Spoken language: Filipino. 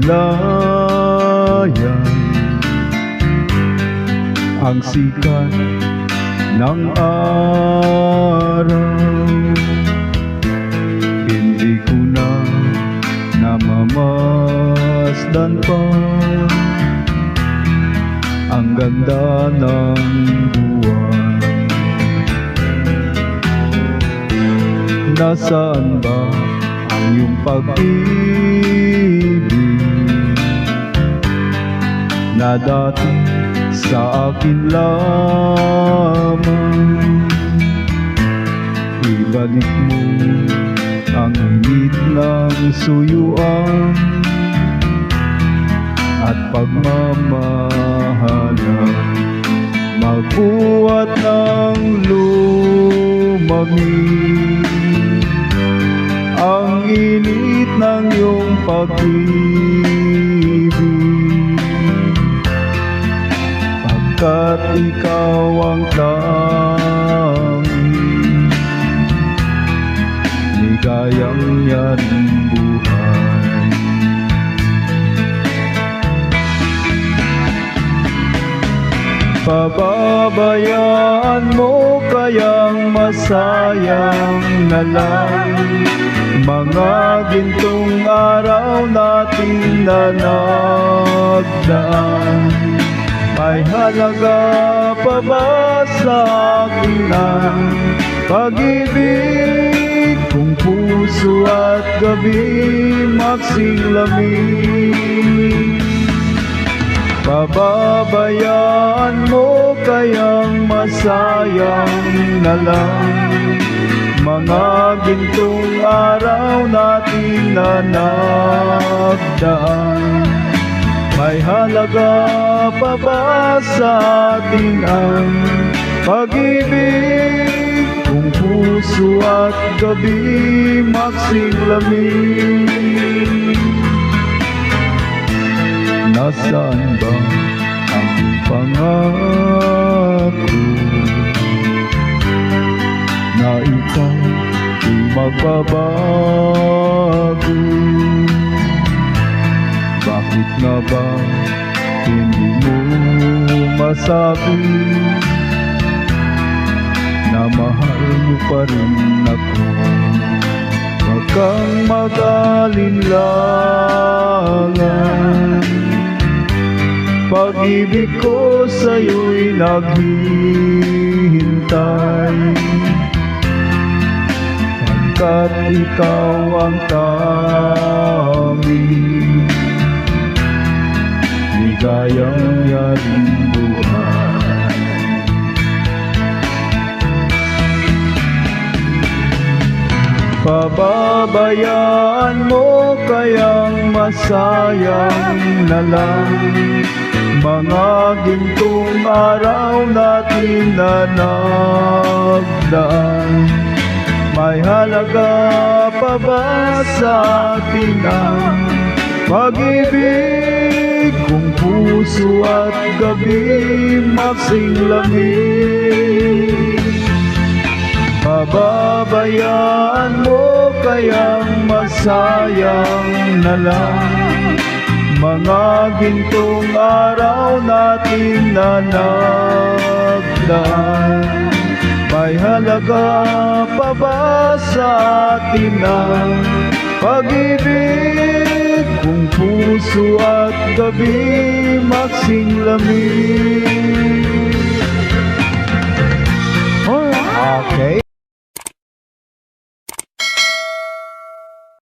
laylayan ang sikat ng araw. Hindi ko na namamasdan pa ang ganda ng buwan. Nasaan ba ang iyong pag-ibig na dati sa akin lamang? Ibalik mo ang init ng suyuan at pagmamahalan, magbuhat ng lumamig ang init ng iyong pag-ibig, pagkat ikaw ang tanging ligayang yaring buhay. Pababayaan mo kayang masayang na lang mga gintong araw natin na nagdaan. May halaga pa ba sa akin ang pag-ibig kung puso at gabi magsilamig? Pababayaan mo kayang masayang na lang mga gintong araw natin na nagdaan. May halaga pa ba sa atin ang pag-ibig kung puso at gabi magsilamig? Nasaan ba ang pangako na ikaw di magbabago? Bakit nga ba hindi mo masabi na mahal mo pa rin ako? Huwag kang mag-alinlangan, pag-ibig ko sa'yo'y naghihintay, pagkat ikaw ang tanging ligayang yaring buhay. Pababayaan mo kayang masayang na lang mga gintong araw natin na nagdaan. May halaga pa ba sa atin ang pag-ibig kung puso at gabi magsilamig? Pababayaan mo kayang masayang na lang mga gintong araw natin na nagdaan. May halaga pa ba sa atin ang pag-ibig kung puso at gabi magsilamig? Okay.